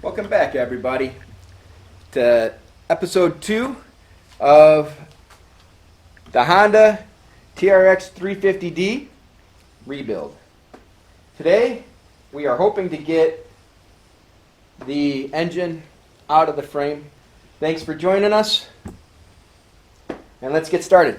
Welcome back, everybody, to episode 2 of the Honda TRX 350D rebuild. Today, we are hoping to get the engine out of the frame. Thanks for joining us, and let's get started.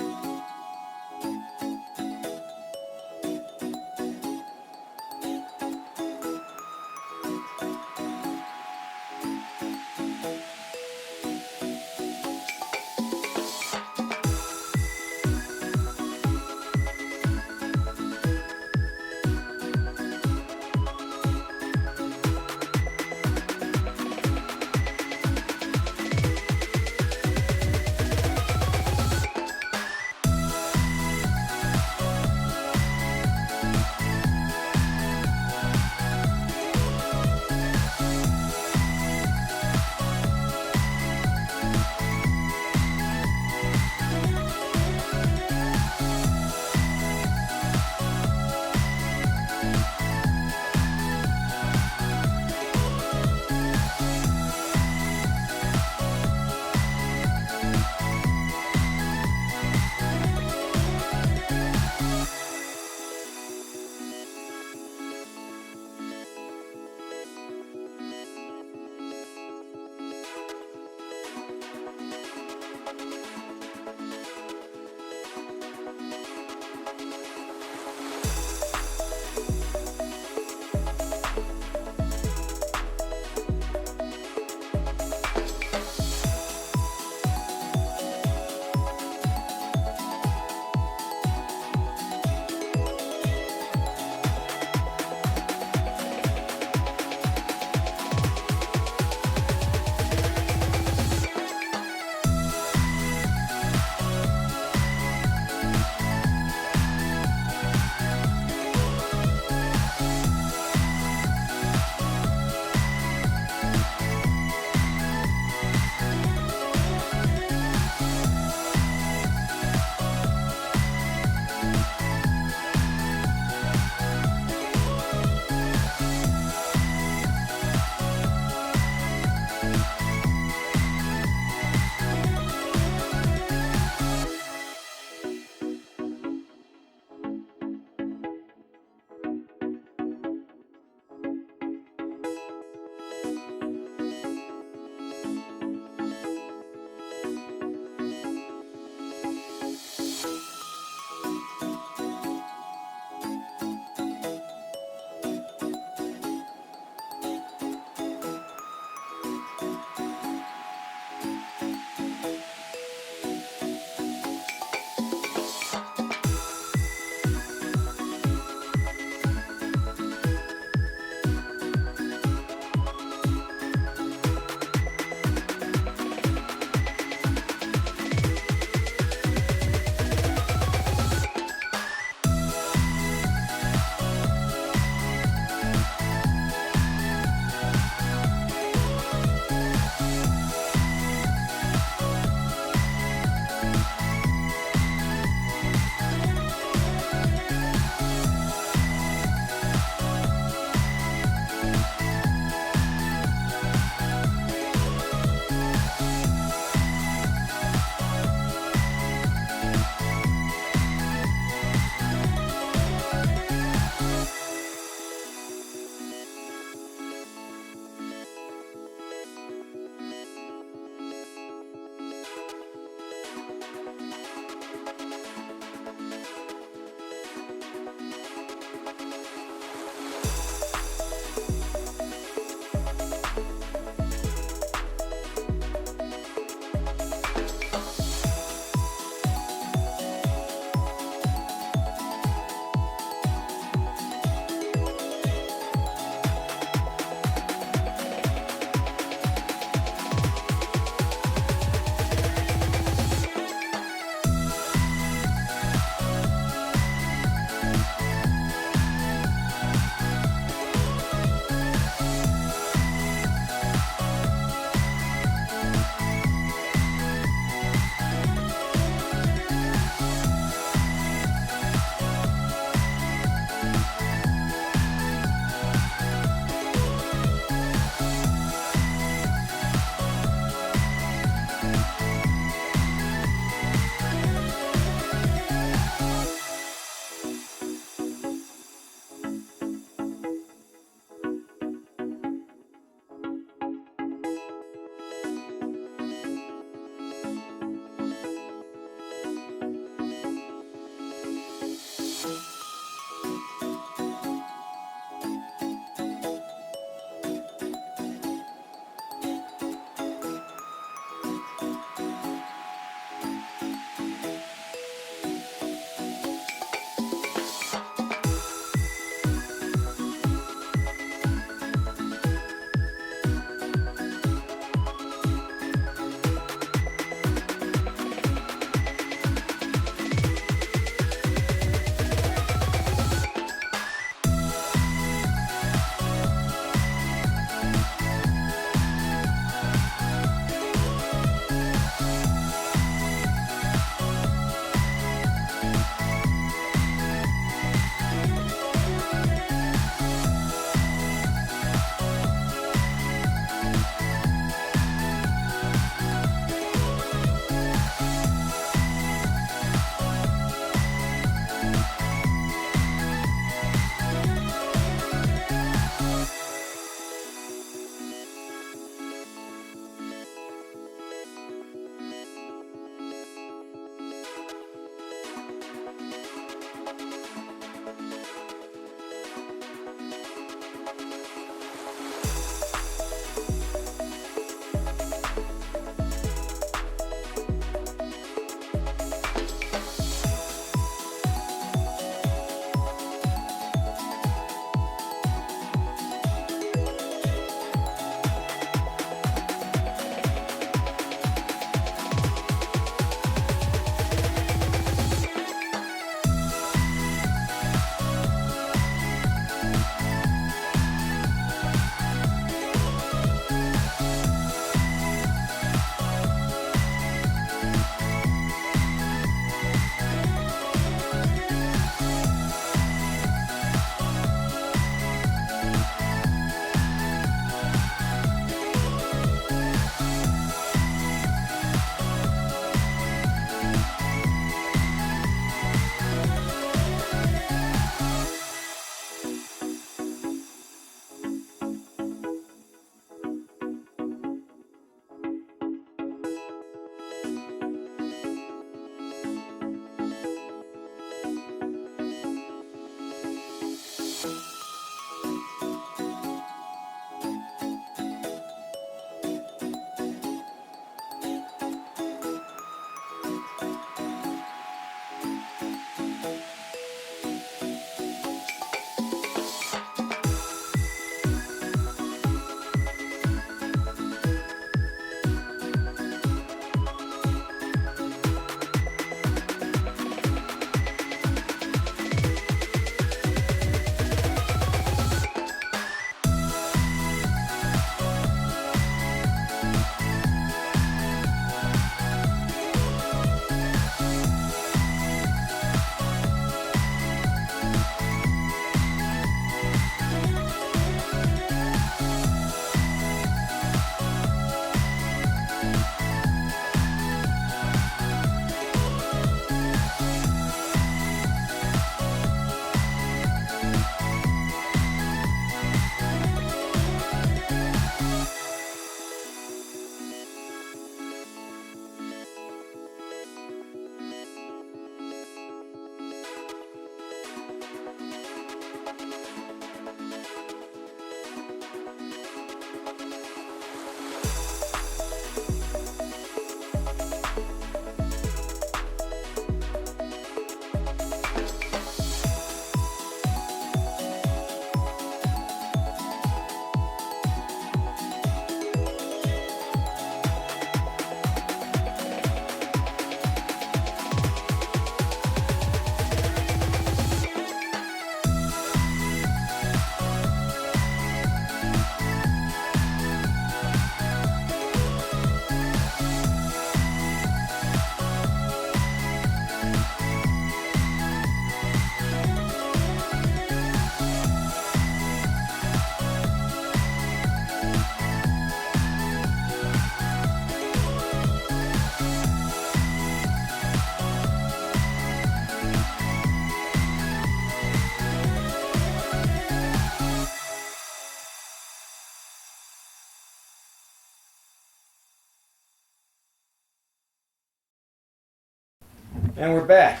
And we're back.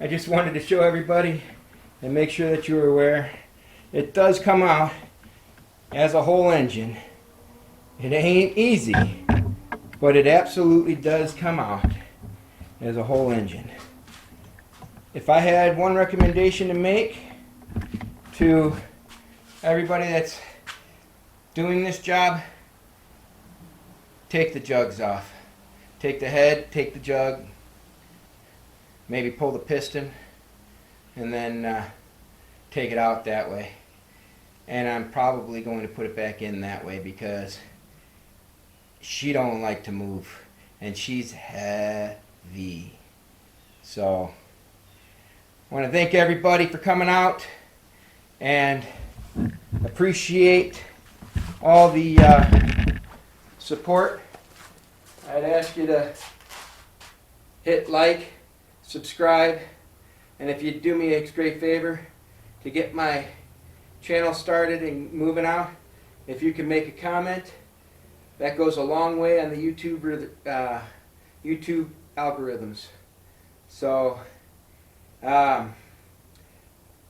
I just wanted to show everybody and make sure that you were aware. It does come out as a whole engine. It ain't easy, but it absolutely does come out as a whole engine. If I had one recommendation to make to everybody that's doing this job, take the jugs off. Take the head, take the jug, maybe pull the piston, and then take it out that way. And I'm probably going to put it back in that way because she don't like to move, and she's heavy. So I want to thank everybody for coming out and appreciate all the support. I'd ask you to hit like, subscribe, and if you'd do me a great favor to get my channel started and moving out, if you can make a comment, that goes a long way on the YouTube algorithms. So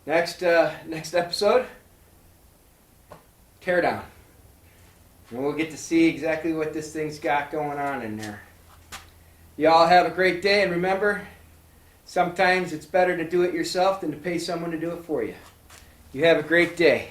next episode, tear down. And we'll get to see exactly what this thing's got going on in there. Y'all have a great day, and remember, sometimes it's better to do it yourself than to pay someone to do it for you. You have a great day.